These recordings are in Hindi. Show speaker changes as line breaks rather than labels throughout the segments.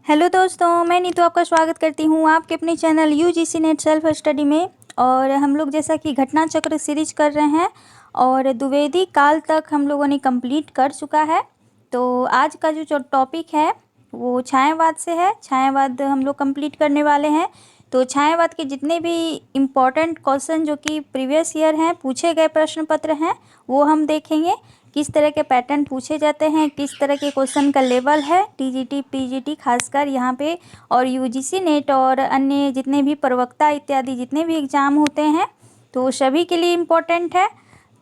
हेलो दोस्तों, मैं नीतू आपका स्वागत करती हूँ आपके अपने channel UGC net self study में। और हम लोग जैसा कि घटना चक्र सीरीज कर रहे हैं और द्विवेदी काल तक हम लोगों ने कंप्लीट कर चुका है। तो आज का जो टॉपिक है वो छायावाद से है। छायावाद हम लोग कंप्लीट करने वाले हैं। तो छायावाद के जितने भी इम्पोर्टेंट क्वेश्चन जो कि प्रीवियस ईयर हैं, पूछे गए प्रश्न पत्र हैं, वो हम देखेंगे। किस तरह के पैटर्न पूछे जाते हैं, किस तरह के क्वेश्चन का लेवल है टीजीटी पीजीटी खासकर यहाँ पे, और यूजीसी नेट और अन्य जितने भी प्रवक्ता इत्यादि जितने भी एग्ज़ाम होते हैं तो सभी के लिए इम्पोर्टेंट है।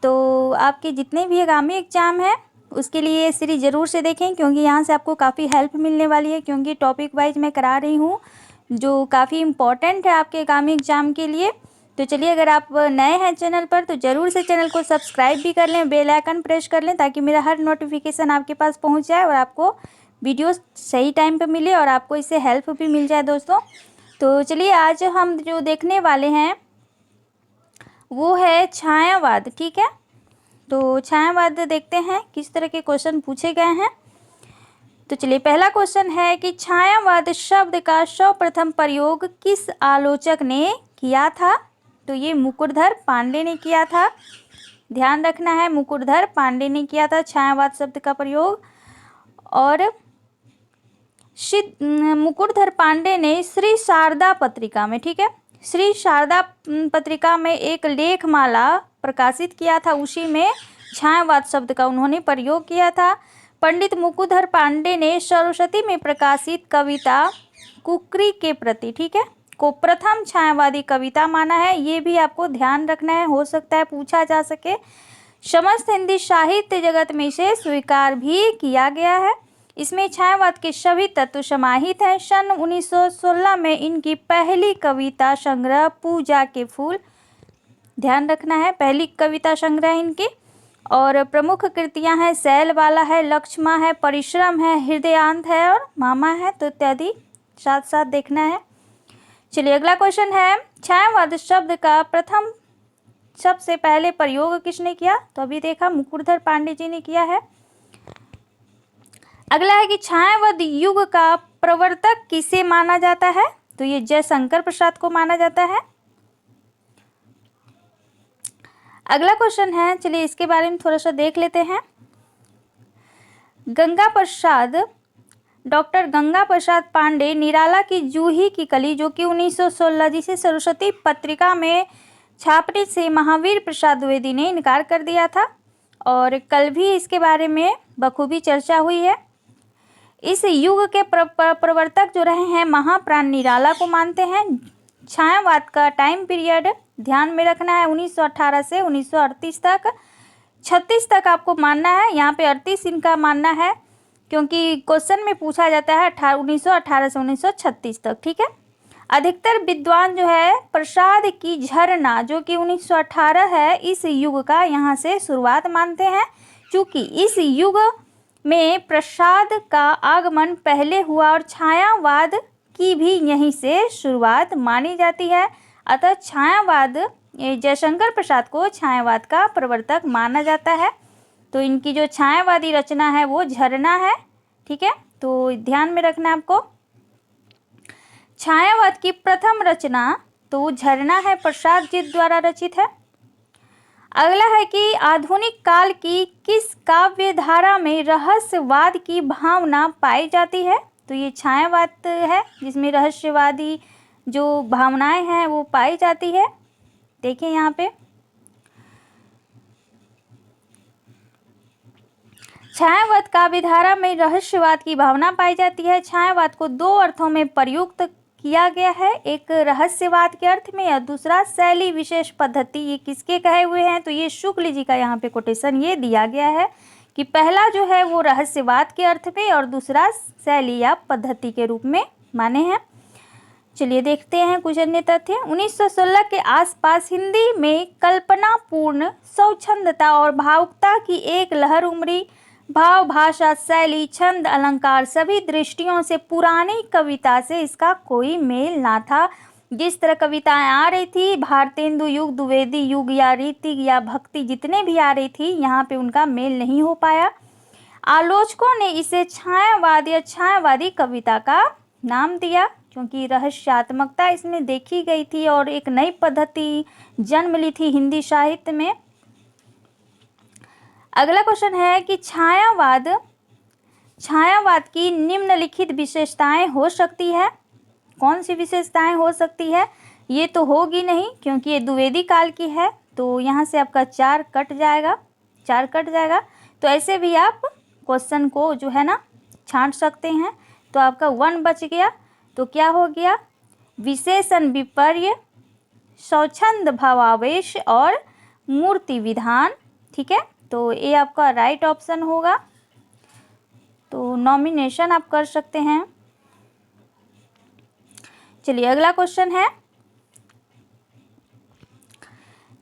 तो आपके जितने भी आगामी एग्ज़ाम है उसके लिए सीरीज ज़रूर से देखें, क्योंकि यहाँ से आपको काफ़ी हेल्प मिलने वाली है। क्योंकि टॉपिक वाइज मैं करा रही हूँ जो काफ़ी इम्पॉर्टेंट है आपके आगामी एग्ज़ाम के लिए। तो चलिए, अगर आप नए हैं चैनल पर तो ज़रूर से चैनल को सब्सक्राइब भी कर लें, बेल आइकन प्रेस कर लें, ताकि मेरा हर नोटिफिकेशन आपके पास पहुंच जाए और आपको वीडियो सही टाइम पे मिले और आपको इससे हेल्प भी मिल जाए दोस्तों। तो चलिए, आज हम जो देखने वाले हैं वो है छायावाद। ठीक है, तो छायावाद देखते हैं किस तरह के क्वेश्चन पूछे गए हैं। तो चलिए, पहला क्वेश्चन है कि छायावाद शब्द का सर्वप्रथम प्रयोग किस आलोचक ने किया था। तो ये मुकुटधर पांडे ने किया था। ध्यान रखना है, मुकुटधर पांडे ने किया था छायावाद शब्द का प्रयोग। और मुकुटधर पांडे ने श्री शारदा पत्रिका में, ठीक है, श्री शारदा पत्रिका में एक लेखमाला प्रकाशित किया था, उसी में छायावाद शब्द का उन्होंने प्रयोग किया था। पंडित मुकुटधर पांडे ने सरस्वती में प्रकाशित कविता कुकरी के प्रति, ठीक है, को प्रथम छायावादी कविता माना है। ये भी आपको ध्यान रखना है, हो सकता है पूछा जा सके। समस्त हिंदी साहित्य जगत में इसे स्वीकार भी किया गया है। इसमें छायावाद के सभी तत्व समाहित हैं। सन 1916 में इनकी पहली कविता संग्रह पूजा के फूल, ध्यान रखना है, पहली कविता संग्रह इनकी। और प्रमुख कृतियां हैं शैलबाला है, लक्ष्मा है, परिश्रम है, हृदयांत है और मामा है, तो इत्यादि साथ साथ देखना है। चलिए, अगला क्वेश्चन है छायावाद शब्द का प्रथम सबसे पहले प्रयोग किसने किया। तो अभी देखा मुकुटधर पांडे जी ने किया है। अगला है कि छायावाद युग का प्रवर्तक किसे माना जाता है। तो ये जयशंकर प्रसाद को माना जाता है। अगला क्वेश्चन है, चलिए इसके बारे में थोड़ा सा देख लेते हैं। गंगा प्रसाद, डॉक्टर गंगा प्रसाद पांडे निराला की जूही की कली, जो कि 1916 जिसे सरस्वती पत्रिका में छापने से महावीर प्रसाद द्विवेदी ने इनकार कर दिया था, और कल भी इसके बारे में बखूबी चर्चा हुई है। इस युग के प्रवर्तक जो रहे हैं महाप्राण निराला को मानते हैं। छायावाद का टाइम पीरियड ध्यान में रखना है 1918 से 1938 तक। 36 तक आपको मानना है, यहाँ पे 38 इनका मानना है, क्योंकि क्वेश्चन में पूछा जाता है 1918 से 1936 तक। ठीक है, अधिकतर विद्वान जो है प्रसाद की झरना जो कि 1918 है, इस युग का यहाँ से शुरुआत मानते हैं, क्योंकि इस युग में प्रसाद का आगमन पहले हुआ और छायावाद की भी यहीं से शुरुआत मानी जाती है। अतः छायावाद, जयशंकर प्रसाद को छायावाद का प्रवर्तक माना जाता है। तो इनकी जो छायावादी रचना है वो झरना है। ठीक है, तो ध्यान में रखना आपको। छायावाद की प्रथम रचना तो झरना है, प्रसाद जी द्वारा रचित है। अगला है कि आधुनिक काल की किस काव्य धारा में रहस्यवाद की भावना पाई जाती है। तो ये छायावाद है जिसमें रहस्यवादी जो भावनाएं हैं वो पाई जाती है। देखिए यहाँ पे छायावाद काव्यधारा में रहस्यवाद की भावना पाई जाती है। छायावाद को दो अर्थों में प्रयुक्त किया गया है, एक रहस्यवाद के अर्थ में और दूसरा शैली विशेष पद्धति। ये किसके कहे हुए हैं। तो ये शुक्ल जी का यहाँ पे कोटेशन ये दिया गया है कि पहला जो है वो रहस्यवाद के अर्थ में और दूसरा शैली या पद्धति के रूप में माने हैं। चलिए देखते हैं कुछ अन्य तथ्य। 1916 के आसपास हिंदी में कल्पनापूर्ण स्वच्छंदता और भावुकता की एक लहर उमड़ी। भाव, भाषा, शैली, छंद, अलंकार सभी दृष्टियों से पुरानी कविता से इसका कोई मेल ना था। जिस तरह कविताएं आ रही थी, भारतेंदु युग, द्विवेदी युग या रीति या भक्ति जितने भी आ रही थी, यहाँ पे उनका मेल नहीं हो पाया। आलोचकों ने इसे छायावाद या छायावादी कविता का नाम दिया क्योंकि रहस्यात्मकता इसमें देखी गई थी और एक नई पद्धति जन्म ली थी हिंदी साहित्य में। अगला क्वेश्चन है कि छायावाद की निम्नलिखित विशेषताएं हो सकती है। कौन सी विशेषताएं हो सकती है? ये तो होगी नहीं क्योंकि ये द्विवेदी काल की है, तो यहाँ से आपका 4 कट जाएगा। तो ऐसे भी आप क्वेश्चन को जो है ना छांट सकते हैं। तो आपका 1 बच गया। तो क्या हो गया? विशेषण विपर्य, स्वच्छंद भावावेश और मूर्ति विधान। ठीक है, तो ये आपका राइट ऑप्शन होगा। तो नॉमिनेशन आप कर सकते हैं। चलिए अगला क्वेश्चन है,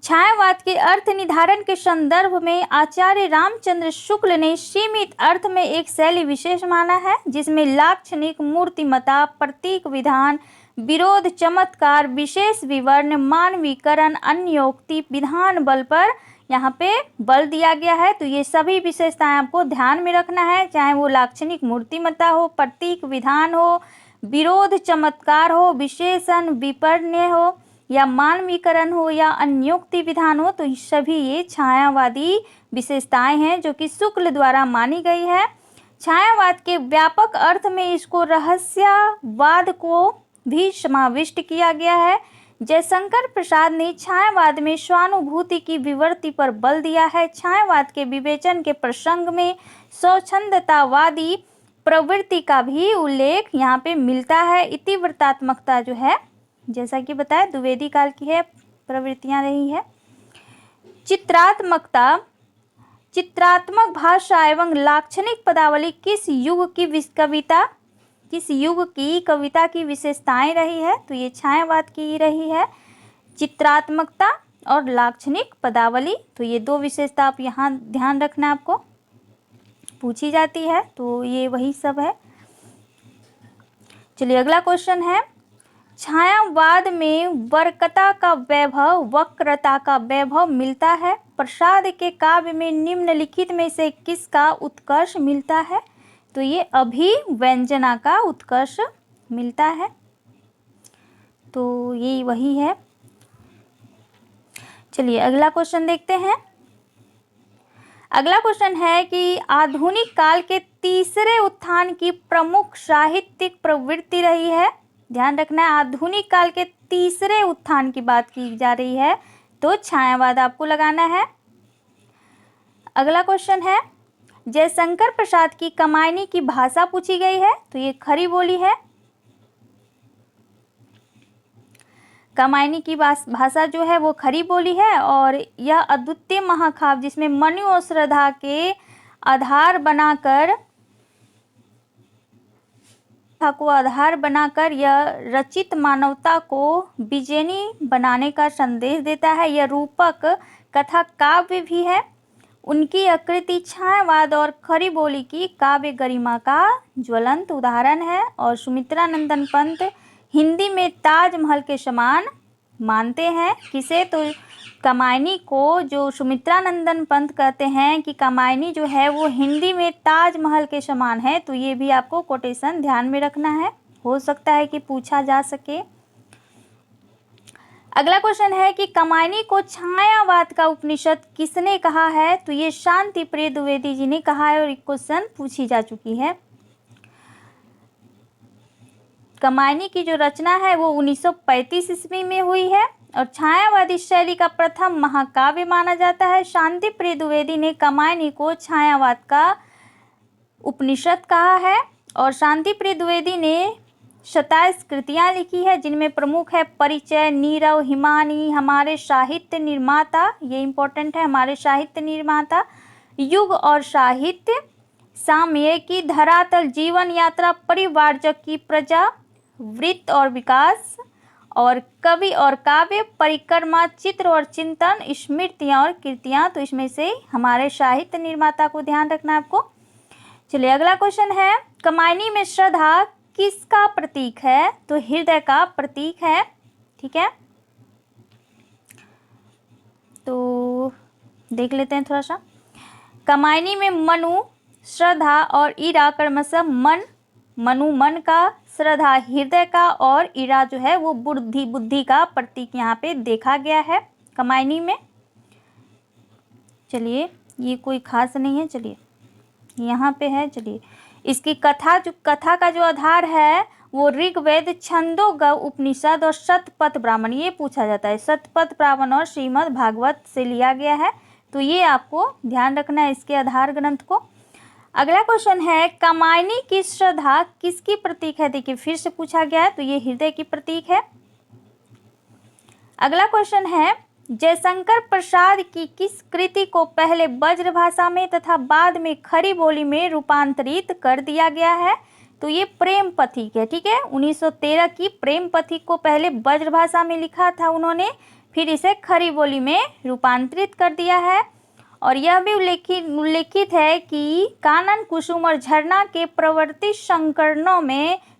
छायावाद के अर्थ निर्धारण के संदर्भ में आचार्य रामचंद्र शुक्ल ने सीमित अर्थ में एक शैली विशेष माना है जिसमें लाक्षणिक, मूर्तिमता, प्रतीक विधान, विरोध, चमत्कार, विशेष विवरण, मानवीकरण, अन्योक्ति, विधान बल पर यहाँ पे बल दिया गया है। तो ये सभी विशेषताएं आपको ध्यान में रखना है, चाहे वो लाक्षणिक मूर्तिमता हो, प्रतीक विधान हो, विरोध चमत्कार हो, विशेषण विपर्य हो या मानवीकरण हो या अन्योक्ति विधान हो। तो सभी ये छायावादी विशेषताएं हैं जो कि शुक्ल द्वारा मानी गई है। छायावाद के व्यापक अर्थ में इसको रहस्यवाद को भी समाविष्ट किया गया है। जयशंकर प्रसाद ने छायावाद में स्वानुभूति की विवृत्ति पर बल दिया है। छायावाद के विवेचन के प्रसंग में स्वच्छंदतावादी प्रवृत्ति का भी उल्लेख यहाँ पे मिलता है। इतिवृत्तात्मकता जो है, जैसा कि बताया, द्विवेदी काल की है, प्रवृत्तियां रही है। चित्रात्मक भाषा एवं लाक्षणिक पदावली किस युग की कविता की विशेषताएं रही है? तो ये छायावाद की रही है। चित्रात्मकता और लाक्षणिक पदावली, तो ये 2 विशेषता आप यहाँ ध्यान रखना, आपको पूछी जाती है। तो ये वही सब है। चलिए अगला क्वेश्चन है, छायावाद में वक्रता का वैभव मिलता है। प्रसाद के काव्य में निम्नलिखित में से किसका उत्कर्ष मिलता है? तो ये अभिव्यंजना का उत्कर्ष मिलता है। तो ये वही है। चलिए अगला क्वेश्चन देखते हैं। अगला क्वेश्चन है कि आधुनिक काल के तीसरे उत्थान की प्रमुख साहित्यिक प्रवृत्ति रही है। ध्यान रखना है, आधुनिक काल के तीसरे उत्थान की बात की जा रही है, तो छायावाद आपको लगाना है। अगला क्वेश्चन है, जयशंकर प्रसाद की कमायनी की भाषा पूछी गई है। तो ये खरी बोली है। कमायनी की भाषा जो है वो खरी बोली है और यह अद्वितीय महाकाव्य जिसमें मनु और श्रद्धा के आधार बनाकर यह रचित मानवता को विजयी बनाने का संदेश देता है। यह रूपक कथा काव्य भी है। उनकी आकृति छायावाद और खरी बोली की काव्य गरिमा का ज्वलंत उदाहरण है। और सुमित्रा नंदन पंत हिंदी में ताजमहल के समान मानते हैं। किसे? तो कमायनी को, जो सुमित्रा नंदन पंत कहते हैं कि कमायनी जो है वो हिंदी में ताजमहल के समान है। तो ये भी आपको कोटेशन ध्यान में रखना है, हो सकता है कि पूछा जा सके। अगला क्वेश्चन है कि कमायनी को छायावाद का उपनिषद किसने कहा है? तो ये शांति प्रिय द्विवेदी जी ने कहा है और एक क्वेश्चन पूछी जा चुकी है। कमायनी की जो रचना है वो 1935 ईस्वी में हुई है और छायावादी शैली का प्रथम महाकाव्य माना जाता है। शांति प्रिय द्विवेदी ने कमायनी को छायावाद का उपनिषद कहा है और शांति प्रिय द्विवेदी ने 27 कृतियाँ लिखी है जिनमें प्रमुख है परिचय, नीरव, हिमानी, हमारे साहित्य निर्माता, ये इम्पोर्टेंट है, हमारे साहित्य निर्माता, युग और साहित्य, सामयिकी, धरातल, जीवन यात्रा, परिवारजक की प्रजा, वृत्त और विकास, और कवि और काव्य, परिक्रमा, चित्र और चिंतन, स्मृतियाँ और कृतियाँ। तो इसमें से हमारे साहित्य निर्माता को ध्यान रखना आपको। चलिए अगला क्वेश्चन है, कमायनी में श्रद्धा किसका प्रतीक है? तो हृदय का प्रतीक है। ठीक है, तो देख लेते हैं थोड़ा सा। कमायनी में मनु, श्रद्धा और ईरा क्रमशः मन मनु मन का, श्रद्धा हृदय का और इरा जो है वो बुद्धि का प्रतीक यहाँ पे देखा गया है कामायनी में। चलिए ये कोई खास नहीं है, चलिए यहाँ पे है। चलिए इसकी कथा का जो आधार है वो ऋग्वेद, छंदोग्य उपनिषद और शतपथ ब्राह्मण, ये पूछा जाता है। शतपथ ब्राह्मण और श्रीमद् भागवत से लिया गया है, तो ये आपको ध्यान रखना है इसके आधार ग्रंथ को। अगला क्वेश्चन है, कामायनी की श्रद्धा किसकी प्रतीक है? देखिए फिर से पूछा गया है, तो ये हृदय की प्रतीक है। अगला क्वेश्चन है, जयशंकर प्रसाद की किस कृति को पहले ब्रज भाषा में तथा बाद में खड़ी बोली में रूपांतरित कर दिया गया है? तो ये प्रेम पथिक है। ठीक है, 1913 की प्रेम पथिक को पहले ब्रज भाषा में लिखा था उन्होंने, फिर इसे खड़ी बोली में रूपांतरित कर दिया है। और यह भी उल्लेखित है कि कानन कुसुम और झरना के प्रवर्तित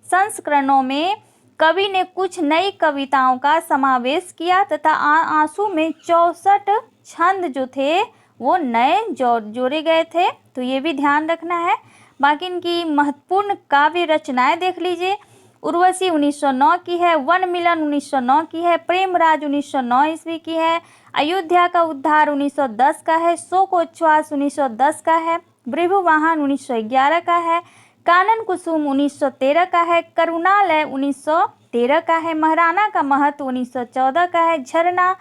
संस्करणों में कवि ने कुछ नई कविताओं का समावेश किया तथा आंसू में 64 छंद जो थे वो नए जोड़े गए थे, तो ये भी ध्यान रखना है। बाकी इनकी महत्वपूर्ण काव्य रचनाएं देख लीजिए। उर्वशी 1909 की है, वन मिलन 1909 की है, प्रेमराज 1909 ईस्वी की है, अयोध्या का उद्धार 1910 का है, शोकोच्छ्वास 1910 का है, भृगुवाहन 1911 का है, कानन कुसुम 1913 का है, करुणालय 1913 का है, महाराणा का महत्व 1914 का है, झरना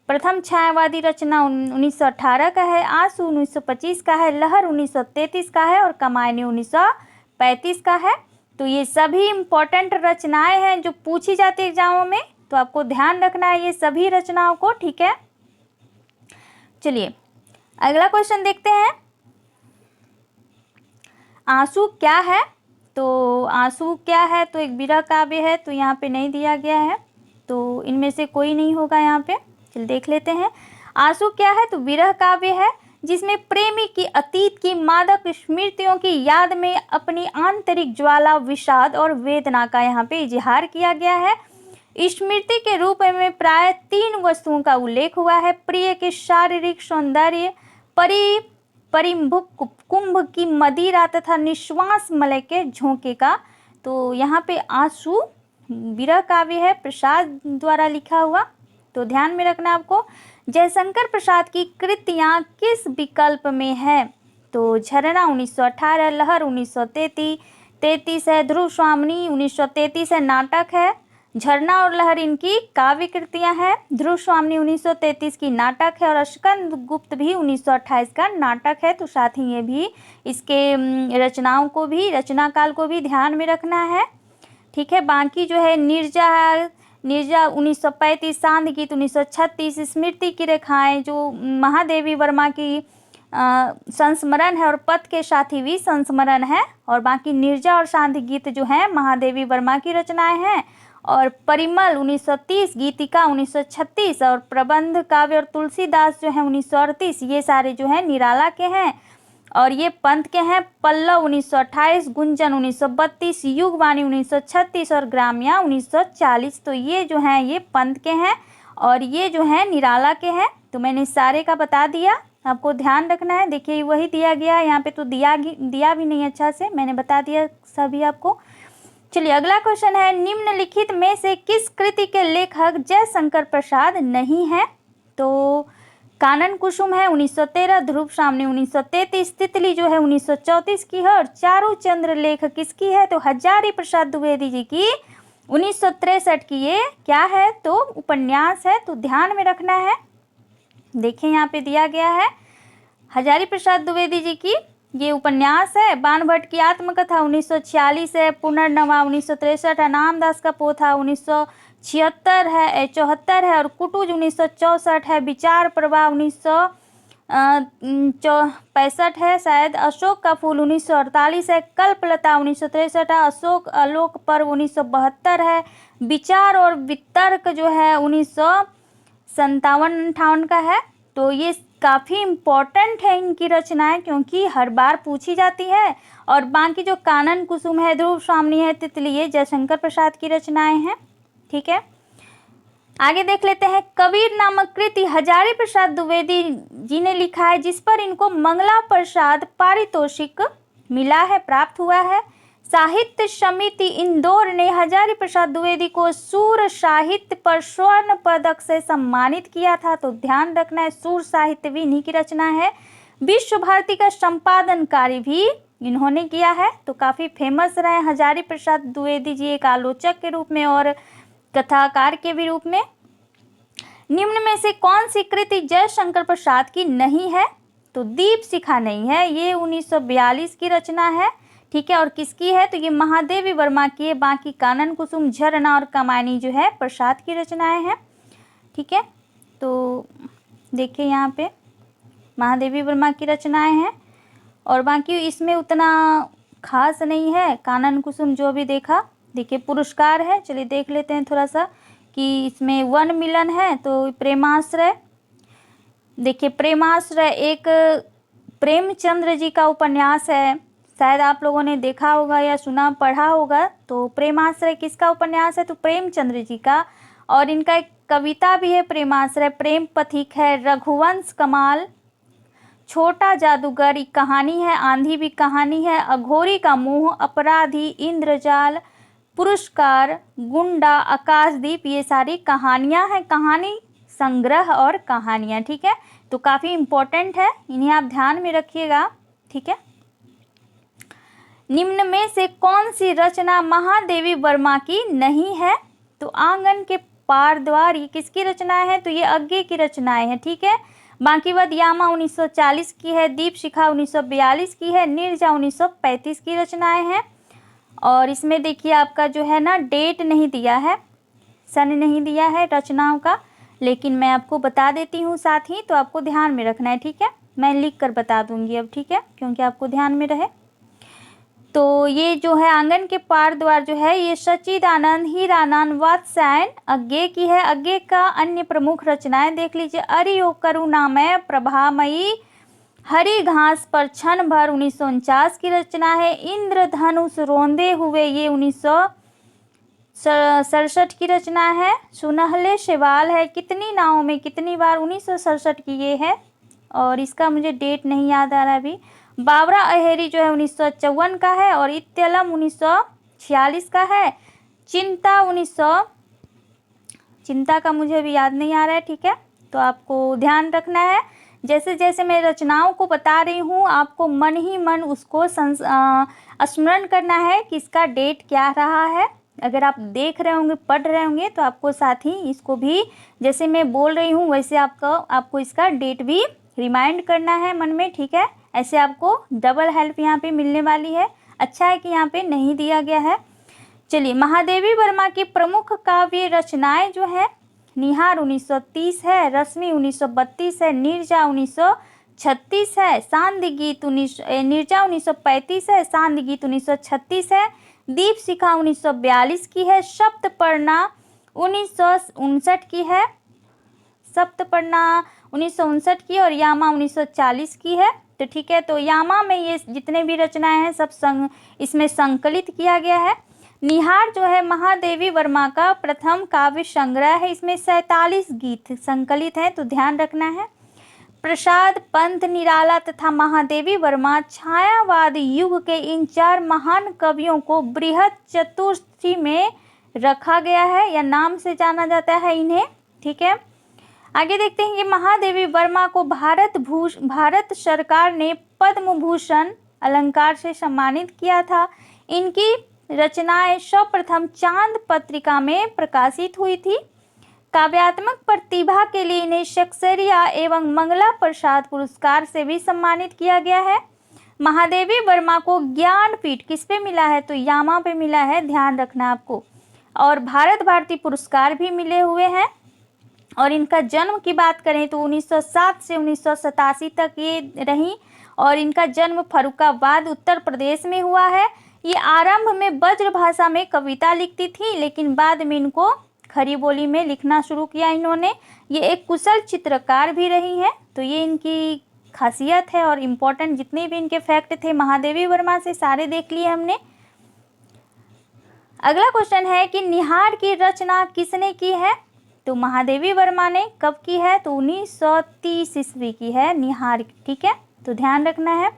प्रथम छायावादी रचना 1918 का है, आंसू 1925 का है, लहर 1933 का है और कामायनी 1935 का है। तो ये सभी इम्पोर्टेंट रचनाएं हैं जो पूछी जाती है एग्जामों में, तो आपको ध्यान रखना है ये सभी रचनाओं को। ठीक है, चलिए अगला क्वेश्चन देखते हैं। आंसू क्या है? तो आंसू क्या है? तो एक विरह काव्य है, तो यहाँ पे नहीं दिया गया है, तो इनमें से कोई नहीं होगा यहाँ पे। चलिए देख लेते हैं आंसू क्या है। तो विरह काव्य है जिसमें प्रेमी की अतीत की मादक स्मृतियों की याद में अपनी आंतरिक ज्वाला, विषाद और वेदना का यहाँ पे इजहार किया गया है। स्मृति के रूप में प्राय 3 वस्तुओं का उल्लेख हुआ है। प्रिय के शारीरिक सौंदर्य, परिंभुक कुंभ की मदिरा तथा निश्वास मलय के झोंके का। तो यहाँ पे आंसू विरह काव्य है, प्रसाद द्वारा लिखा हुआ, तो ध्यान में रखना आपको। जयशंकर प्रसाद की कृतियाँ किस विकल्प में है? तो झरना 1918, लहर 1933 है, ध्रुव स्वामिनी 1933 है, नाटक है। झरना और लहर इनकी काव्य कृतियाँ हैं, ध्रुव स्वामिनी 1933 की नाटक है और स्कंद गुप्त भी 1928 का नाटक है। तो साथ ही ये भी इसके रचनाओं को भी, रचना काल को भी ध्यान में रखना है। ठीक है, बाकी जो है निर्जा 1935, सांध गीत 1936, स्मृति की रेखाएं जो महादेवी वर्मा की संस्मरण है और पथ के साथी भी संस्मरण है, और बाकी निर्जा और सांध गीत जो है महादेवी वर्मा की रचनाएं हैं। और परिमल 1930, गीतिका 1936 और प्रबंध काव्य और तुलसीदास जो है 1938, ये सारे जो है निराला के हैं। और ये पंत के हैं, पल्लव 1928, गुंजन 1932, युगवाणी 1936 और ग्राम्या 1940। तो ये जो हैं ये पंत के हैं और ये जो हैं निराला के हैं। तो मैंने सारे का बता दिया, आपको ध्यान रखना है। देखिए वही दिया गया है यहाँ पे, तो दिया भी नहीं अच्छा से, मैंने बता दिया सभी आपको। चलिए अगला क्वेश्चन है, निम्नलिखित में से किस कृति के लेखक जयशंकर प्रसाद नहीं है? तो कानन कुसुम है 1913, ध्रुव स्वामिनी 1933, तितली जो है 1934 की है और चारू चंद्र लेख किसकी है? तो हजारी प्रसाद द्विवेदी जी की 1963 की ये क्या है? तो उपन्यास है, तो ध्यान में रखना है। देखिए यहाँ पे दिया गया है हजारी प्रसाद द्विवेदी जी की ये उपन्यास है। बाणभट्ट की आत्मकथा 1946 है, पुनर्नवा 1963 है, नामदास का पोथा 1976 है 74 है और कुटुज 1964 है, विचार प्रवाह 1965 है शायद, अशोक का फूल 1948 है, कल्पलता 1963 है, अशोक आलोक पर्व 1972 है, विचार और वितर्क जो है 1957-58 का है। तो ये काफ़ी इम्पोर्टेंट है इनकी रचनाएं, क्योंकि हर बार पूछी जाती है। और बाकी जो कानन कुसुम है, ध्रुव स्वामिनी है, तितली, ये जयशंकर प्रसाद की रचनाएं हैं। ठीक है, आगे देख लेते हैं। कबीर नामक कृति हजारी प्रसाद द्विवेदी जी ने लिखा है, जिस पर इनको मंगला प्रसाद पारितोषिक मिला है, प्राप्त हुआ है। साहित्य समिति इंदौर ने हजारी प्रसाद द्विवेदी को सूर साहित्य पर स्वर्ण पदक से सम्मानित किया था। तो ध्यान रखना है, सूर साहित्य भी इन्हीं की रचना है। विश्व भारती का संपादन कार्य भी इन्होंने किया है। तो काफ़ी फेमस रहे हजारी प्रसाद द्विवेदी जी, एक आलोचक के रूप में और कथाकार के भी रूप में। निम्न में से कौन सी कृति जयशंकर प्रसाद की नहीं है? तो दीपशिखा नहीं है, ये 1942 की रचना है। ठीक है, और किसकी है? तो ये महादेवी वर्मा की है। बाकी कानन कुसुम, झरना और कमायनी जो है प्रसाद की रचनाएं हैं। ठीक है, तो देखिए यहाँ पे महादेवी वर्मा की रचनाएं हैं और बाकी इसमें उतना खास नहीं है। कानन कुसुम जो भी देखा, देखिए पुरस्कार है। चलिए देख लेते हैं थोड़ा सा कि इसमें वन मिलन है। तो प्रेमाश्रय, देखिए प्रेमाश्रय एक प्रेमचंद्र जी का उपन्यास है, शायद आप लोगों ने देखा होगा या सुना पढ़ा होगा। तो प्रेमाश्रय किसका उपन्यास है? तो प्रेमचंद्र जी का। और इनका एक कविता भी है प्रेमाश्रय, प्रेम पथिक है, रघुवंश कमाल, छोटा जादूगर एक कहानी है, आंधी भी कहानी है, अघोरी का मुंह, अपराधी, इंद्रजाल, पुरस्कार, गुंडा, आकाशदीप, ये सारी कहानियां हैं, कहानी संग्रह और कहानियां। ठीक है, तो काफ़ी इम्पोर्टेंट है, इन्हें आप ध्यान में रखिएगा। ठीक है, निम्न में से कौन सी रचना महादेवी वर्मा की नहीं है? तो आंगन के पार द्वार, ये किसकी रचना है? तो ये अज्ञे की रचनाएं हैं। ठीक है, बाकी वध यामा 1940 की है, दीपशिखा 1942 की है, नीरजा 1935 की रचनाएं हैं। और इसमें देखिए आपका जो है ना डेट नहीं दिया है, सन नहीं दिया है रचनाओं का, लेकिन मैं आपको बता देती हूँ साथ ही, तो आपको ध्यान में रखना है। ठीक है, मैं लिख कर बता दूंगी अब। ठीक है, क्योंकि आपको ध्यान में रहे। तो ये जो है आंगन के पार द्वार जो है ये सच्चिदानंद, हीरानंद, वात्स्यायन, अज्ञे की है। अज्ञे का अन्य प्रमुख रचनाएं देख लीजिए, अरियो करुणामय, प्रभामयी, हरी घास पर क्षण भर 1949 की रचना है। इंद्रधनुष रोंदे हुए, ये 1967 की रचना है। सुनहले सवाल है, कितनी नावों में कितनी बार, 1967 की ये है और इसका मुझे डेट नहीं याद आ रहा अभी। बाबरा अहेरी जो है 1954 का है और इत्यलम 1946 का है। चिंता चिंता का मुझे अभी याद नहीं आ रहा है। ठीक है, तो आपको ध्यान रखना है, जैसे जैसे मैं रचनाओं को बता रही हूँ आपको मन ही मन उसको स्मरण करना है कि इसका डेट क्या रहा है। अगर आप देख रहे होंगे, पढ़ रहे होंगे, तो आपको साथ ही इसको भी जैसे मैं बोल रही हूँ वैसे आपको इसका डेट भी रिमाइंड करना है मन में। ठीक है, ऐसे आपको डबल हेल्प यहाँ पे मिलने वाली है। अच्छा है कि यहाँ पे नहीं दिया गया है। चलिए, महादेवी वर्मा की प्रमुख काव्य रचनाएं जो है, निहार 1930 है, रश्मि 1932 है, नीरजा 1936 है, सांध्य गीत नीरजा 1935 है, सांध्य गीत 1936 है, दीपशिखा 1942 की है, सप्तपर्णा 1959 की है, सप्तपर्णा 1959 की और यामा 1940 की है। तो ठीक है, तो यामा में ये जितने भी रचनाएं हैं सब इसमें संकलित किया गया है। निहार जो है महादेवी वर्मा का प्रथम काव्य संग्रह है, इसमें 47 गीत संकलित हैं, तो ध्यान रखना है। प्रसाद, पंत, निराला तथा महादेवी वर्मा छायावाद युग के इन चार महान कवियों को बृहत चतुर्थी में रखा गया है या नाम से जाना जाता है इन्हें। ठीक है, आगे देखते हैं कि महादेवी वर्मा को भारत सरकार ने पद्म भूषण अलंकार से सम्मानित किया था। इनकी रचनाएं सर्वप्रथम चांद पत्रिका में प्रकाशित हुई थी। काव्यात्मक प्रतिभा के लिए इन्हें शक्सरिया एवं मंगला प्रसाद पुरस्कार से भी सम्मानित किया गया है। महादेवी वर्मा को ज्ञानपीठ किस पे मिला है? तो यामा पे मिला है, ध्यान रखना आपको। और भारत भारती पुरस्कार भी मिले हुए हैं। और इनका जन्म की बात करें तो 1907 से 1987 तक ये रही और इनका जन्म फर्रुखाबाद उत्तर प्रदेश में हुआ है। ये आरंभ में ब्रज भाषा में कविता लिखती थी, लेकिन बाद में इनको खड़ी बोली में लिखना शुरू किया इन्होंने। ये एक कुशल चित्रकार भी रही हैं, तो ये इनकी खासियत है। और इम्पोर्टेंट जितने भी इनके फैक्ट थे महादेवी वर्मा से सारे देख लिए हमने। अगला क्वेश्चन है कि निहार की रचना किसने की है? तो महादेवी वर्मा ने। कब की है? तो 1930 ईस्वी की है निहार। ठीक है, तो ध्यान रखना है।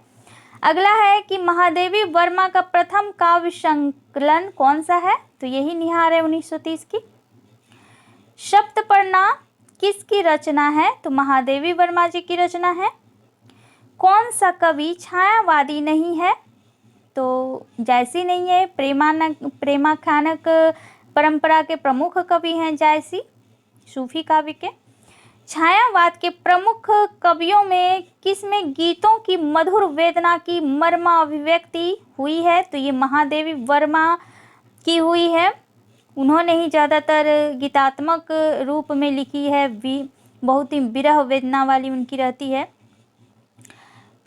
अगला है कि महादेवी वर्मा का प्रथम काव्य संकलन कौन सा है? तो यही निहार है 1930 की। सप्तपर्णा किसकी रचना है? तो महादेवी वर्मा जी की रचना है। कौन सा कवि छायावादी नहीं है? तो जायसी नहीं है। प्रेमाख्यानक परंपरा के प्रमुख कवि हैं जायसी, सूफी काव्य के। छायावाद के प्रमुख कवियों में किसमें गीतों की मधुर वेदना की मर्मा अभिव्यक्ति हुई है? तो ये महादेवी वर्मा की हुई है। उन्होंने ही ज़्यादातर गीतात्मक रूप में लिखी है, बहुत ही विरह वेदना वाली उनकी रहती है।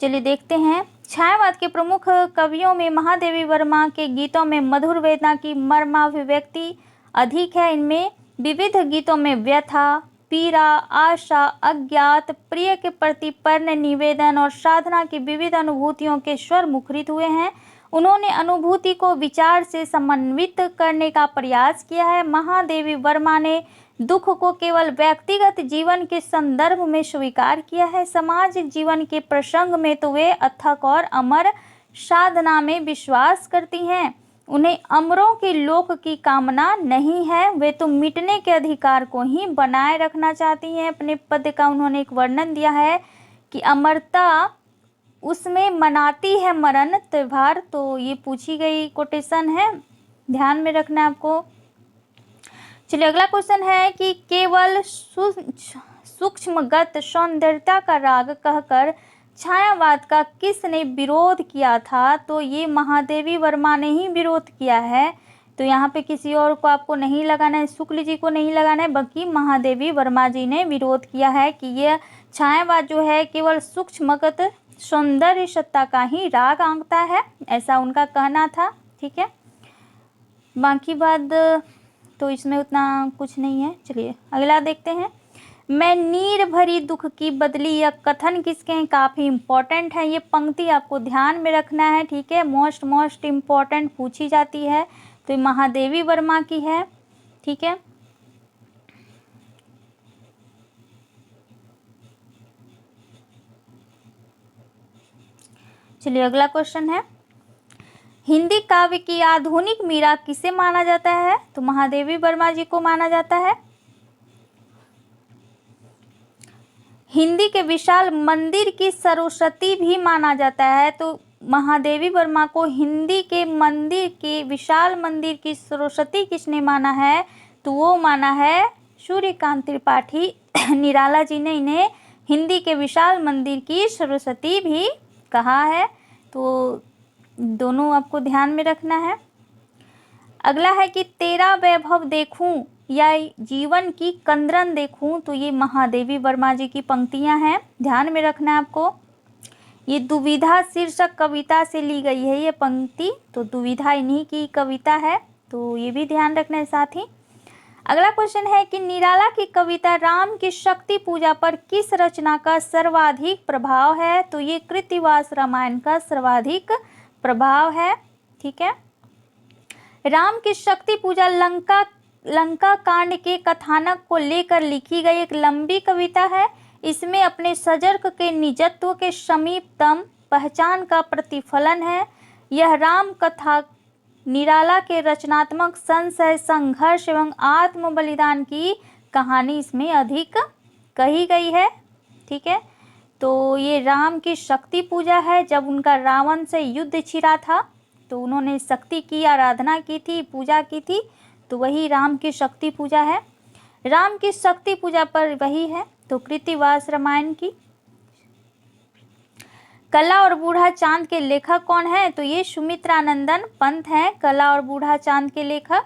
चलिए देखते हैं। छायावाद के प्रमुख कवियों में महादेवी वर्मा के गीतों में मधुर वेदना की मर्माभिव्यक्ति अधिक है। इनमें विविध गीतों में व्यथा, पीड़ा, आशा, अज्ञात, प्रिय के प्रति पर्ण निवेदन और साधना की विविध अनुभूतियों के स्वर मुखरित हुए हैं। उन्होंने अनुभूति को विचार से समन्वित करने का प्रयास किया है। महादेवी वर्मा ने दुख को केवल व्यक्तिगत जीवन के संदर्भ में स्वीकार किया है। सामाजिक जीवन के प्रसंग में तो वे अथक और अमर साधना में विश्वास करती हैं। उन्हें अमरों के लोक की कामना नहीं है, वे तो मिटने के अधिकार को ही बनाए रखना चाहती हैं। अपने पद का उन्होंने एक वर्णन दिया है कि अमरता उसमें मनाती है मरण त्योहार। तो ये पूछी गई कोटेशन है, ध्यान में रखना है आपको। चलिए अगला क्वेश्चन है कि केवल सूक्ष्मगत सौंदर्यता का राग कहकर छायावाद का किसने विरोध किया था? तो ये महादेवी वर्मा ने ही विरोध किया है। तो यहाँ पे किसी और को आपको नहीं लगाना है, शुक्ल जी को नहीं लगाना है, बल्कि महादेवी वर्मा जी ने विरोध किया है कि यह छायावाद जो है केवल सूक्ष्मगत सौंदर्य सत्ता का ही राग आंकता है, ऐसा उनका कहना था। ठीक है, बाकी बात तो इसमें उतना कुछ नहीं है। चलिए अगला देखते हैं। मैं नीर भरी दुख की बदली, यह कथन किसके हैं? काफ़ी इम्पोर्टेंट है ये पंक्ति, आपको ध्यान में रखना है। ठीक है, मोस्ट इम्पॉर्टेंट पूछी जाती है। तो ये महादेवी वर्मा की है। ठीक है, चलिए अगला क्वेश्चन है। हिंदी काव्य की आधुनिक मीरा किसे माना जाता है? तो महादेवी वर्मा जी को माना जाता है। हिंदी के विशाल मंदिर की सरस्वती भी माना जाता है। तो महादेवी वर्मा को हिंदी के मंदिर के विशाल मंदिर की सरस्वती किसने माना है? तो वो माना है सूर्यकांत त्रिपाठी। निराला जी ने इन्हें हिंदी के विशाल मंदिर की सरस्वती भी कहा है। तो दोनों आपको ध्यान में रखना है। अगला है कि तेरा वैभव देखूं या जीवन की कंदरन देखूं। तो ये महादेवी वर्मा जी की पंक्तियां हैं, ध्यान में रखना है आपको। ये दुविधा शीर्षक कविता से ली गई है ये पंक्ति। तो दुविधा इन्हीं की कविता है, तो ये भी ध्यान रखना है साथ ही। अगला क्वेश्चन है कि निराला की कविता राम की शक्ति पूजा पर किस रचना का सर्वाधिक प्रभाव है? तो ये कृत्तिवास रामायण का सर्वाधिक प्रभाव है। ठीक है, राम की शक्ति पूजा लंका कांड के कथानक को लेकर लिखी गई एक लंबी कविता है। इसमें अपने सजर्क के निजत्व के समीपतम पहचान का प्रतिफलन है। यह राम कथा निराला के रचनात्मक संशय, संघर्ष एवं आत्म बलिदान की कहानी इसमें अधिक कही गई है। ठीक है, तो ये राम की शक्ति पूजा है। जब उनका रावण से युद्ध छिड़ा था तो उन्होंने शक्ति की आराधना की थी, पूजा की थी, तो वही राम की शक्ति पूजा है। राम की शक्ति पूजा पर वही है। तो कृत्तिवास रामायण की। कला और बूढ़ा चांद के लेखक कौन है? तो ये सुमित्रानंदन पंत हैं, कला और बूढ़ा चांद के लेखक।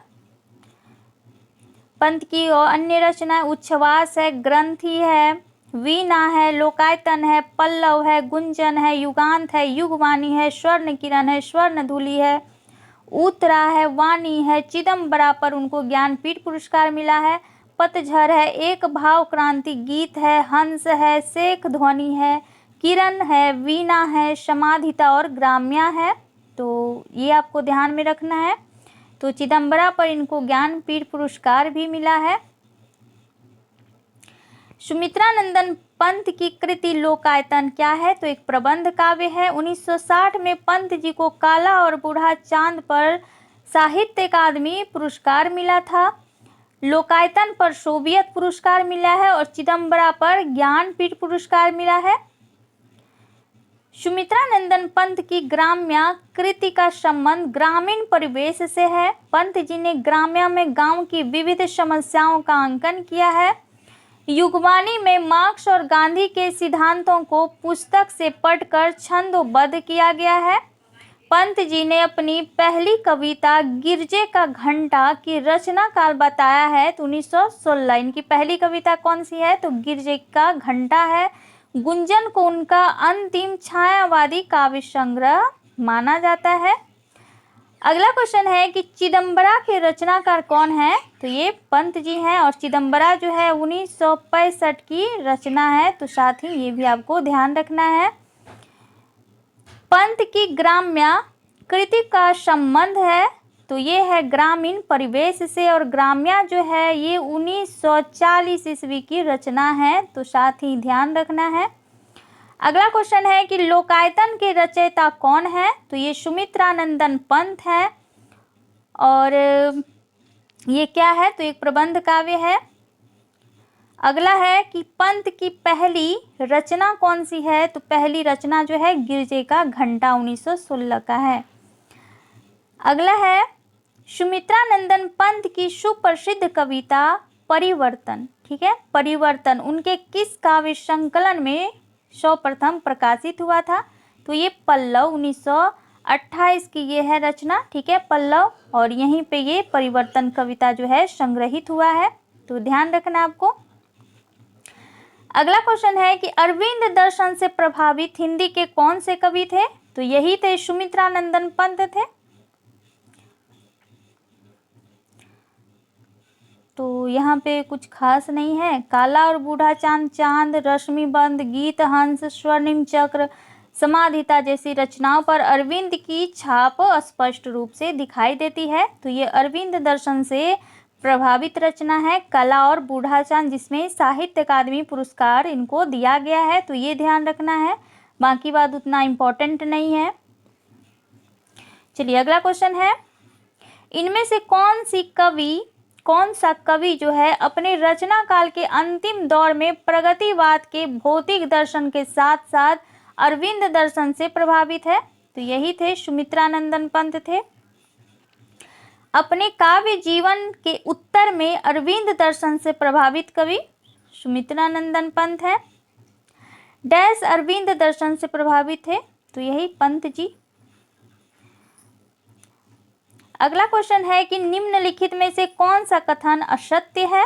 पंत की और अन्य रचनाएं उच्छ्वास है, ग्रंथि है, वीणा है, लोकायतन है, पल्लव है, गुंजन है, युगांत है, युगवाणी है, स्वर्ण किरण है, स्वर्ण धूलि है, उत्तरा है, वाणी है, चिदम्बरा पर उनको ज्ञानपीठ पुरस्कार मिला है, पतझर है, एक भाव क्रांति गीत है, हंस है, शेख ध्वनि है, किरण है, वीणा है, समाधिता और ग्राम्या है। तो ये आपको ध्यान में रखना है। तो चिदम्बरा पर इनको ज्ञानपीठ पुरस्कार भी मिला है। सुमित्रानंदन पंत की कृति लोकायतन क्या है? तो एक प्रबंध काव्य है। 1960 में पंत जी को काला और बूढ़ा चांद पर साहित्य अकादमी पुरस्कार मिला था। लोकायतन पर सोवियत पुरस्कार मिला है और चिदम्बरा पर ज्ञानपीठ पुरस्कार मिला है। सुमित्रानंदन पंत की ग्राम्या कृति का संबंध ग्रामीण परिवेश से है। पंत जी ने ग्राम्या में गांव की विविध समस्याओं का अंकन किया है। युगवाणी में मार्क्स और गांधी के सिद्धांतों को पुस्तक से पढ़कर छंदोबद्ध किया गया है। पंत जी ने अपनी पहली कविता गिरजे का घंटा की रचना काल बताया है। तो 1916 इनकी पहली कविता कौन सी है? तो गिरजे का घंटा है। गुंजन को उनका अंतिम छायावादी काव्य संग्रह माना जाता है। अगला क्वेश्चन है कि चिदम्बरा के रचनाकार कौन है? तो ये पंत जी हैं और चिदम्बरा जो है 1965 की रचना है। तो साथ ही ये भी आपको ध्यान रखना है। पंत की ग्राम्या कृति का संबंध है तो ये है ग्रामीण परिवेश से और ग्राम्या जो है ये 1940 ईस्वी की रचना है। तो साथ ही ध्यान रखना है। अगला क्वेश्चन है कि लोकायतन के रचयिता कौन है? तो ये सुमित्रानंदन पंत है और ये क्या है? तो एक प्रबंध काव्य है। अगला है कि पंत की पहली रचना कौन सी है? तो पहली रचना जो है गिरजे का घंटा 1916 का है। अगला है सुमित्रानंदन पंत की सुप्रसिद्ध कविता परिवर्तन। ठीक है, परिवर्तन उनके किस काव्य संकलन में सर्वप्रथम प्रकाशित हुआ था? तो ये पल्लव 1928 की ये है रचना। ठीक है, पल्लव, और यहीं पे ये परिवर्तन कविता जो है संग्रहित हुआ है। तो ध्यान रखना आपको। अगला क्वेश्चन है कि अरविंद दर्शन से प्रभावित हिंदी के कौन से कवि थे? तो यही थे सुमित्रानंदन पंत थे। तो यहाँ पे कुछ खास नहीं है। काला और बूढ़ा चांद, चांद, रश्मिबंध, गीत हंस, स्वर्णिम चक्र, समाधिता जैसी रचनाओं पर अरविंद की छाप स्पष्ट रूप से दिखाई देती है। तो ये अरविंद दर्शन से प्रभावित रचना है काला और बूढ़ा चांद, जिसमें साहित्य अकादमी पुरस्कार इनको दिया गया है। तो ये ध्यान रखना है, बाकी बात उतना इम्पोर्टेंट नहीं है। चलिए अगला क्वेश्चन है, इनमें से कौन सा कवि जो है अपने रचना काल के अंतिम दौर में प्रगतिवाद के भौतिक दर्शन के साथ साथ अरविंद दर्शन से प्रभावित है? तो यही थे सुमित्रानंदन पंत थे। अपने काव्य जीवन के उत्तर में अरविंद दर्शन से प्रभावित कवि सुमित्रानंदन पंत है। डैश अरविंद दर्शन से प्रभावित थे? तो यही पंत जी। अगला क्वेश्चन है कि निम्नलिखित में से कौन सा कथन असत्य है?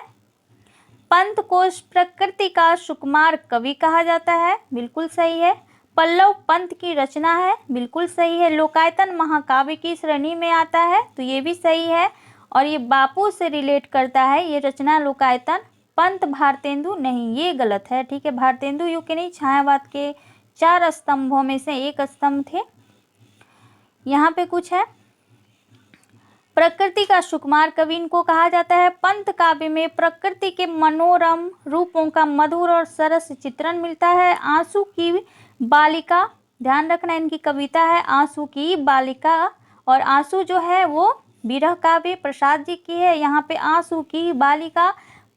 पंत को प्रकृति का सुकुमार कवि कहा जाता है, बिल्कुल सही है। पल्लव पंत की रचना है, बिल्कुल सही है। लोकायतन महाकाव्य की श्रेणी में आता है, तो ये भी सही है। और ये बापू से रिलेट करता है ये रचना लोकायतन। पंत भारतेंदु नहीं, ये गलत है। ठीक है, भारतेंदु युग के नहीं, छायावाद के 4 स्तंभों में से एक स्तंभ थे। यहाँ पे कुछ है, प्रकृति का सुकुमार कवि इनको कहा जाता है। पंत काव्य में प्रकृति के मनोरम रूपों का मधुर और सरस चित्रण मिलता है। आंसू की बालिका, ध्यान रखना इनकी कविता है आंसू की बालिका, और आंसू जो है वो विरह काव्य प्रसाद जी की है। यहाँ पे आंसू की बालिका,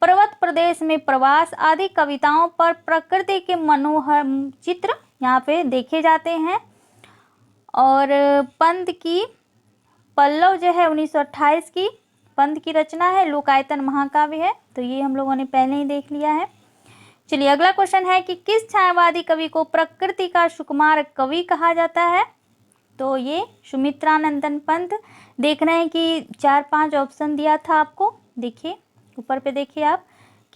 पर्वत प्रदेश में प्रवास आदि कविताओं पर प्रकृति के मनोहर चित्र यहाँ पे देखे जाते हैं। और पंत की पल्लव जो है 1928 की पंत की रचना है। लोकायतन महाकाव्य है, तो ये हम लोगों ने पहले ही देख लिया है। चलिए अगला क्वेश्चन है कि किस छायावादी कवि को प्रकृति का सुकुमार कवि कहा जाता है? तो ये सुमित्रानंदन पंत। देख रहे हैं कि 4-5 ऑप्शन दिया था आपको, देखिए ऊपर पे देखिए आप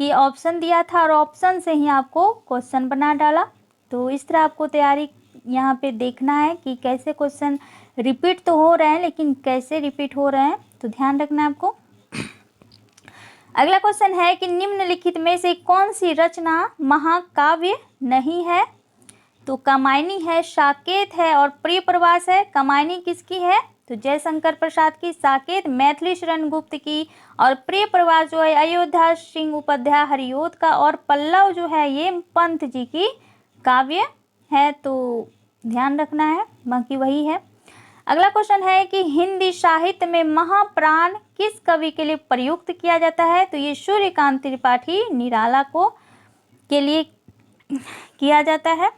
कि ऑप्शन दिया था और ऑप्शन से ही आपको क्वेश्चन बना डाला। तो इस तरह आपको तैयारी यहाँ पे देखना है कि कैसे क्वेश्चन रिपीट तो हो रहे हैं, लेकिन कैसे रिपीट हो रहे हैं, तो ध्यान रखना है आपको। अगला क्वेश्चन है कि निम्नलिखित में से कौन सी रचना महाकाव्य नहीं है? तो कामायनी है, साकेत है और प्रिय प्रवास है। कामायनी किसकी है? तो तो जयशंकर प्रसाद की, साकेत मैथिली शरण गुप्त की, और प्रिय प्रवास जो है अयोध्या सिंह उपाध्याय हरिऔध का, और पल्लव जो है ये पंत जी की काव्य है। तो ध्यान रखना है, बाकी वही है। अगला क्वेश्चन है कि हिंदी साहित्य में महाप्राण किस कवि के लिए प्रयुक्त किया जाता है? तो ये सूर्यकांत त्रिपाठी निराला को के लिए किया जाता है।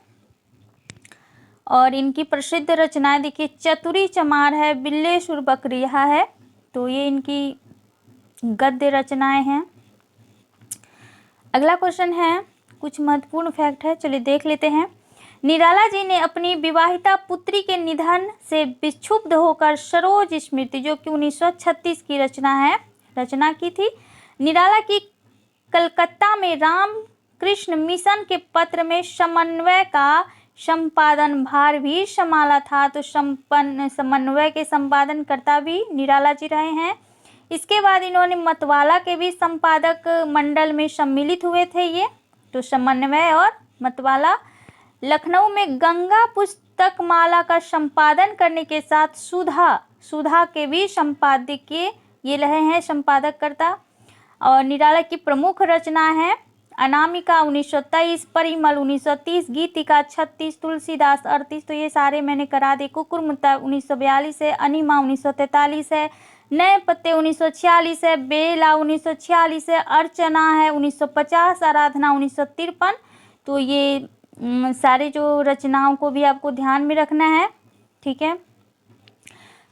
और इनकी प्रसिद्ध रचनाएं देखिए, चतुरी चमार है, बिल्लेश्वर बकरिया है, तो ये इनकी गद्य रचनाएं हैं। अगला क्वेश्चन है, कुछ महत्वपूर्ण फैक्ट है, चलिए देख लेते हैं। निराला जी ने अपनी विवाहिता पुत्री के निधन से विक्षुब्ध होकर सरोज स्मृति जो कि 1936 की रचना की थी। निराला की कलकत्ता में रामकृष्ण मिशन के पत्र में समन्वय का संपादन भार भी संभाला था। तो समन्वय के संपादनकर्ता भी निराला जी रहे हैं। इसके बाद इन्होंने मतवाला के भी संपादक मंडल में सम्मिलित हुए थे ये, तो समन्वय और मतवाला। लखनऊ में गंगा पुस्तक माला का संपादन करने के साथ सुधा के भी संपादकीय ये रहे हैं संपादककर्ता। और निराला की प्रमुख रचना है अनामिका 1923, परिमल 1930, गीतिका 36, तुलसीदास 38, तो ये सारे मैंने करा दे। कुकुरमुत्ता 1942 है, अनिमा 1943 है, नए पत्ते 1946 है, बेला 1946 है, अर्चना है 1950, आराधना 1953। तो ये सारे जो रचनाओं को भी आपको ध्यान में रखना है, ठीक है।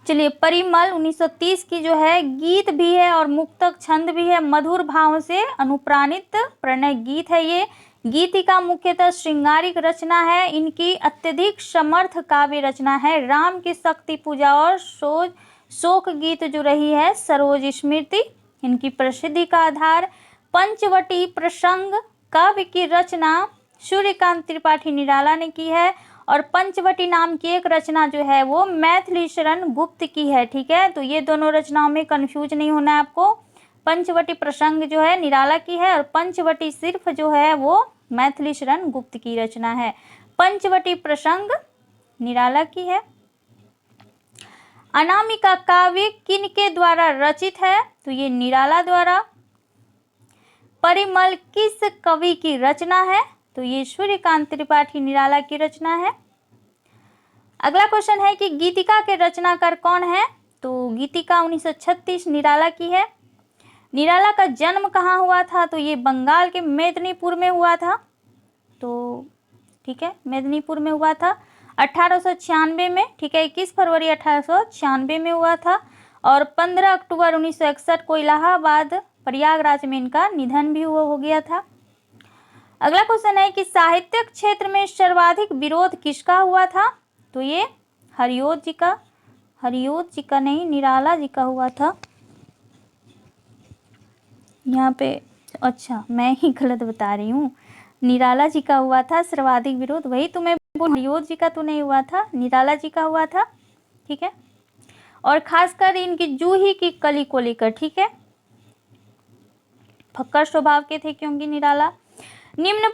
चलिए, परिमल 1930 की जो है गीत भी है और मुक्तक छंद भी है, मधुर भाव से अनुप्राणित प्रणय गीत है ये। गीतिका मुख्यतः श्रृंगारिक रचना है। इनकी अत्यधिक समर्थ काव्य रचना है राम की शक्ति पूजा और शोक गीत जो रही है सरोज स्मृति इनकी प्रसिद्धि का आधार। पंचवटी प्रसंग काव्य की रचना सूर्यकांत त्रिपाठी निराला ने की है, और पंचवटी नाम की एक रचना जो है वो मैथिली शरण गुप्त की है, ठीक है। तो ये दोनों रचनाओं में कंफ्यूज नहीं होना है आपको। पंचवटी प्रसंग जो है निराला की है और पंचवटी सिर्फ जो है वो मैथिली शरण गुप्त की रचना है। पंचवटी प्रसंग निराला की है। अनामिका काव्य किनके द्वारा रचित है? तो ये निराला द्वारा। परिमल किस कवि की रचना है? तो ये सूर्यकांत त्रिपाठी निराला की रचना है। अगला क्वेश्चन है कि गीतिका के रचनाकार कौन है? तो गीतिका 1936 निराला की है। निराला का जन्म कहाँ हुआ था? तो ये बंगाल के मेदिनीपुर में हुआ था। तो ठीक है, मेदिनीपुर में हुआ था 1896 में, ठीक है। 21 फरवरी 1896 में हुआ था और 15 अक्टूबर 1961 को इलाहाबाद प्रयागराज में इनका निधन भी हो गया था। अगला क्वेश्चन है कि साहित्यिक क्षेत्र में सर्वाधिक विरोध किसका हुआ था? तो ये हरिऔध जी का नहीं, निराला जी का हुआ था यहाँ पे। अच्छा, मैं ही गलत बता रही हूँ, निराला जी का हुआ था सर्वाधिक विरोध। वही तो मैं बोल, हरिऔध जी का तो नहीं हुआ था, निराला जी का हुआ था, ठीक है। और खासकर इनकी जूही की कली को लेकर, ठीक है। फक्कर स्वभाव के थे क्योंकि निराला। निम्न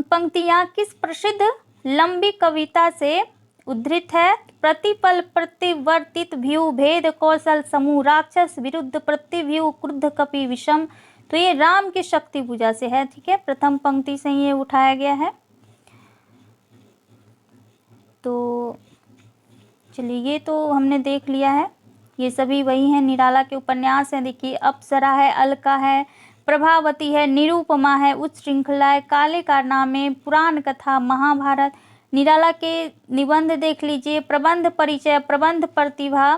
पंक्तियां किस प्रसिद्ध लंबी कविता से उद्धृत है? प्रतिपल प्रतिवर्तित भ्यू भेद कौशल समूह राक्षस विरुद्ध प्रतिव्यू क्रुद्ध कपि विषम। तो ये राम की शक्ति पूजा से है, ठीक है। प्रथम पंक्ति से ये उठाया गया है। तो चलिए, ये तो हमने देख लिया है, ये सभी वही हैं, निराला के उपन्यास हैं। देखिए, अप्सरा है, अलका है, प्रभावती है, निरूपमा है, उच्च श्रृंखला है, काले कारनामे, पुराण कथा, महाभारत। निराला के निबंध देख लीजिए, प्रबंध परिचय, प्रबंध प्रतिभा,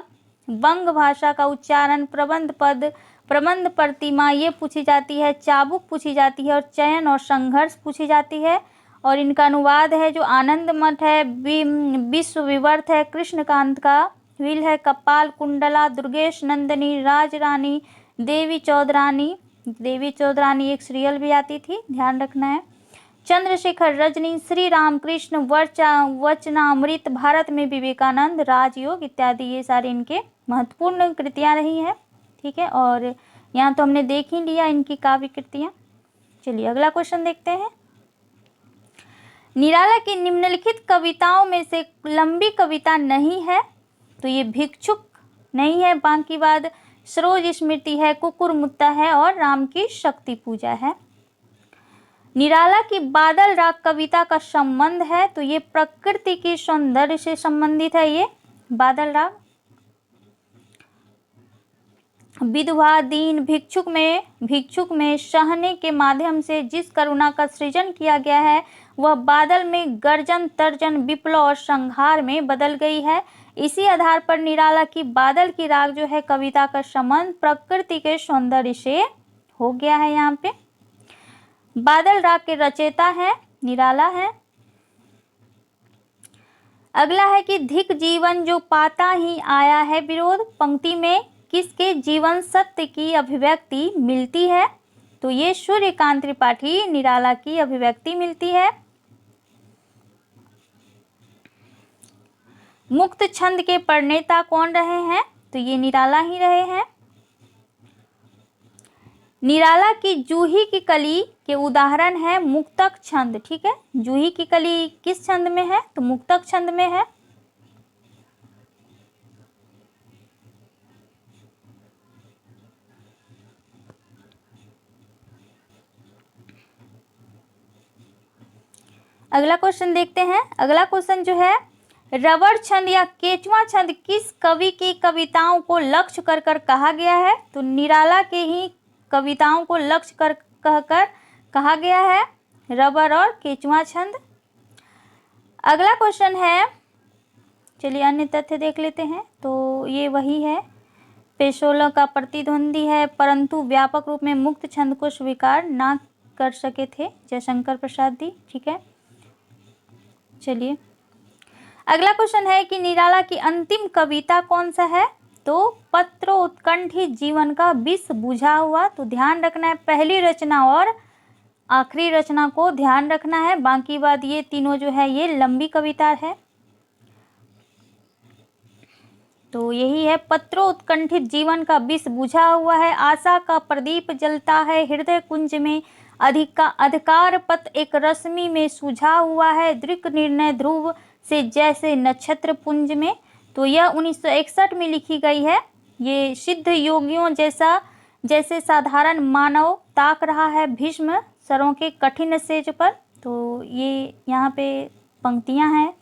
बंग भाषा का उच्चारण, प्रबंध पद, प्रबंध प्रतिमा ये पूछी जाती है, चाबुक पूछी जाती है और चयन और संघर्ष पूछी जाती है। और इनका अनुवाद है जो आनंद मठ है, विश्व विवर्त है, कृष्णकांत का विल है, कपाल कुंडला, दुर्गेश नंदिनी, राज रानी, देवी चौधरानी एक सीरियल भी आती थी, ध्यान रखना है। चंद्रशेखर रजनी, श्री रामकृष्ण, वचनामृत, भारत में विवेकानंद, राजयोग इत्यादि ये सारे इनके महत्वपूर्ण कृतियां रही हैं, ठीक है। और यहाँ तो हमने देख ही लिया इनकी काव्य कृतियां। चलिए, अगला क्वेश्चन देखते हैं। निराला की निम्नलिखित कविताओं में से लंबी कविता नहीं है? तो ये भिक्षुक नहीं है, बांकीवाद, सरोज स्मृति है, कुकुरमुत्ता है और राम की शक्ति पूजा है। निराला की बादल राग कविता का संबंध है, तो ये प्रकृति की सौंदर्य से संबंधित है। ये बादल राग विधवा दीन भिक्षुक में सहने के माध्यम से जिस करुणा का सृजन किया गया है वह बादल में गर्जन तर्जन विप्लव और संहार में बदल गई है। इसी आधार पर निराला की बादल की राग जो है कविता का संबंध प्रकृति के सौंदर्य से हो गया है। यहाँ पे बादल राग के रचयिता है निराला है। अगला है कि धिक जीवन जो पाता ही आया है विरोध, पंक्ति में किसके जीवन सत्य की अभिव्यक्ति मिलती है, तो ये सूर्यकांत त्रिपाठी निराला की अभिव्यक्ति मिलती है। मुक्त छंद के प्रणेता कौन रहे हैं, तो ये निराला ही रहे हैं। निराला की जूही की कली के उदाहरण है मुक्तक छंद। ठीक है, जूही की कली किस छंद में है, तो मुक्तक छंद में है। अगला क्वेश्चन देखते हैं। अगला क्वेश्चन जो है रबड़ छंद या केचुआ छंद किस कवि की कविताओं को लक्ष्य कर कर कहा गया है, तो निराला के ही कविताओं को लक्ष्य कर कहकर कहा गया है रबड़ और केचुआ छंद। अगला क्वेश्चन है, चलिए अन्य तथ्य देख लेते हैं। तो ये वही है, पेशोला का प्रतिद्वंदी है परंतु व्यापक रूप में मुक्त छंद को स्वीकार ना कर सके थे जयशंकर प्रसाद दी। ठीक है, चलिए अगला क्वेश्चन है कि निराला की अंतिम कविता कौन सा है, तो पत्र उत्कंठी जीवन का विष बुझा हुआ। तो ध्यान रखना है पहली रचना और आखिरी रचना को ध्यान रखना है, बाकी बात ये तीनों जो है ये लंबी कविता है। तो यही है, पत्रो उत्कंठित जीवन का विष बुझा हुआ है, आशा का प्रदीप जलता है हृदय कुंज में, अधिकार पथ एक रश्मि में सुझा हुआ है, दृक निर्णय ध्रुव से जैसे नक्षत्र पुंज में। तो यह 1961 में लिखी गई है। ये सिद्ध योगियों जैसे साधारण मानव ताक रहा है भीष्म सरों के कठिन सेज पर। तो ये यहाँ पे पंक्तियाँ हैं।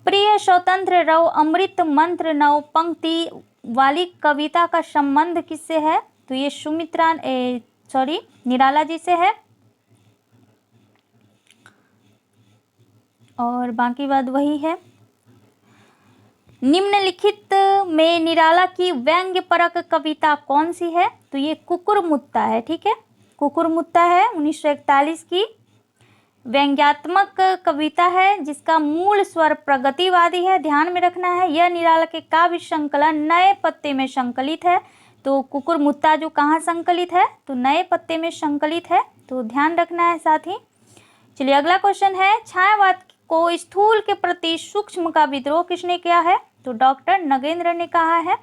प्रिय स्वतंत्र रव अमृत मंत्र नव, पंक्ति वाली कविता का संबंध किससे है, तो ये निराला जी से है। और बाकी बात वही है। निम्नलिखित में निराला की व्यंग्य परक कविता कौन सी है, तो ये कुकुरमुत्ता है। ठीक है, कुकुरमुत्ता है 1941 की व्यंग्यात्मक कविता है जिसका मूल स्वर प्रगतिवादी है। ध्यान में रखना है, यह निराला के काव्य संकलन नए पत्ते में संकलित है। तो कुकुरमुत्ता जो कहाँ संकलित है, तो नए पत्ते में संकलित है, तो ध्यान रखना है साथ ही। चलिए अगला क्वेश्चन है, छायावाद को स्थूल के प्रति सूक्ष्म का विद्रोह किसने किया है, तो डॉक्टर नगेंद्र ने कहा है।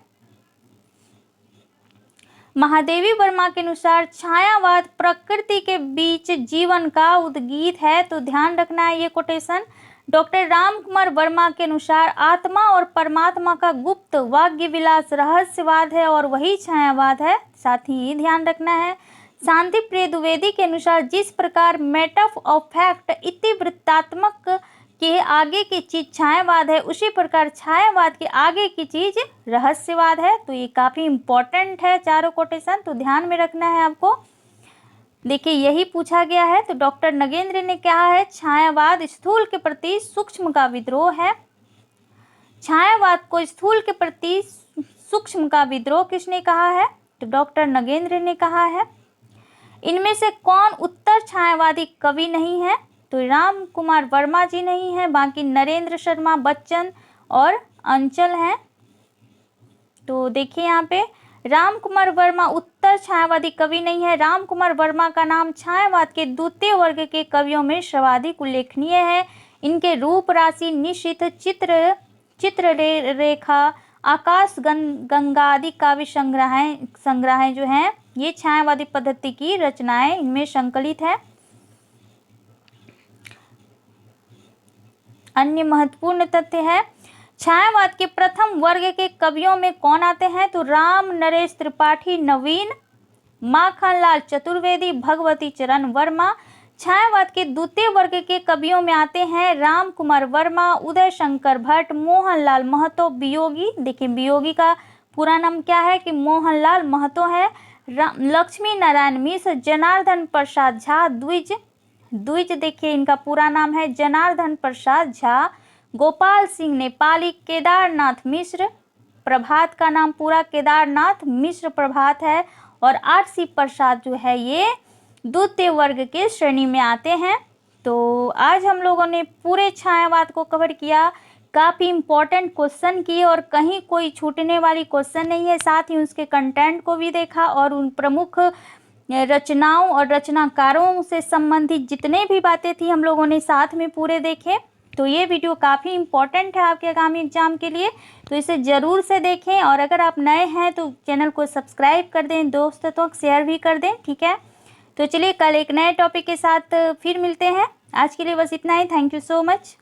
महादेवी वर्मा के अनुसार छायावाद प्रकृति के बीच जीवन का उद्गीत है। तो ध्यान रखना है ये कोटेशन। डॉक्टर राम कुमार वर्मा के अनुसार आत्मा और परमात्मा का गुप्त वाग्य विलास रहस्यवाद है और वही छायावाद है, साथ ही ध्यान रखना है। शांति प्रिय द्विवेदी के अनुसार जिस प्रकार मैटर ऑफ फैक्ट इतिवृत्तात्मक के आगे की चीज छायावाद है, उसी प्रकार छायावाद के आगे की चीज रहस्यवाद है। तो ये काफी इंपॉर्टेंट है चारों कोटेशन, तो ध्यान में रखना है आपको। देखिए यही पूछा गया है। तो डॉक्टर नगेंद्र ने कहा है छायावाद स्थूल के प्रति सूक्ष्म का विद्रोह है। छायावाद को स्थूल के प्रति सूक्ष्म का विद्रोह किसने कहा है, तो डॉक्टर नगेंद्र ने कहा है। इनमें से कौन उत्तर छायावादी कवि नहीं है, तो राम कुमार वर्मा जी नहीं है, बाकी नरेंद्र शर्मा, बच्चन और अंचल हैं। तो देखिए यहाँ पे राम कुमार वर्मा उत्तर छायावादी कवि नहीं है। राम कुमार वर्मा का नाम छायावाद के द्वितीय वर्ग के कवियों में सर्वाधिक उल्लेखनीय है। इनके रूप राशि, निशित, चित्ररेखा, आकाश गंगा आदि काव्य संग्रह जो हैं ये छायावादी पद्धति की रचनाएं इनमें संकलित है। अन्य महत्वपूर्ण तथ्य है, छायावाद के प्रथम वर्ग के कवियों में कौन आते हैं? तो राम नरेश त्रिपाठी, नवीन, माखनलाल चतुर्वेदी, भगवती चरण वर्मा। छायावाद के द्वितीय वर्ग के कवियों में आते हैं राम कुमार वर्मा, उदय शंकर भट्ट, मोहनलाल महतो, वियोगी। देखिए वियोगी का पूरा नाम क्या है कि मोहनलाल महतो है। लक्ष्मी नारायण मिश्र, जनार्दन प्रसाद झा, द्विज। द्विज देखिए इनका पूरा नाम है जनार्दन प्रसाद झा। गोपाल सिंह नेपाली, केदारनाथ मिश्र। प्रभात का नाम पूरा केदारनाथ मिश्र प्रभात है। और आरसी प्रसाद जो है ये द्वितीय वर्ग के श्रेणी में आते हैं। तो आज हम लोगों ने पूरे छायावाद को कवर किया, काफ़ी इम्पोर्टेंट क्वेश्चन किए और कहीं कोई छूटने वाली क्वेश्चन नहीं है। साथ ही उसके कंटेंट को भी देखा और उन प्रमुख रचनाओं और रचनाकारों से संबंधित जितने भी बातें थी हम लोगों ने साथ में पूरे देखे। तो ये वीडियो काफ़ी इम्पोर्टेंट है आपके आगामी एग्जाम के लिए, तो इसे ज़रूर से देखें। और अगर आप नए हैं तो चैनल को सब्सक्राइब कर दें, दोस्तों तक शेयर भी कर दें, ठीक है। तो चलिए कल एक नए टॉपिक के साथ फिर मिलते हैं। आज के लिए बस इतना ही। Thank you so much.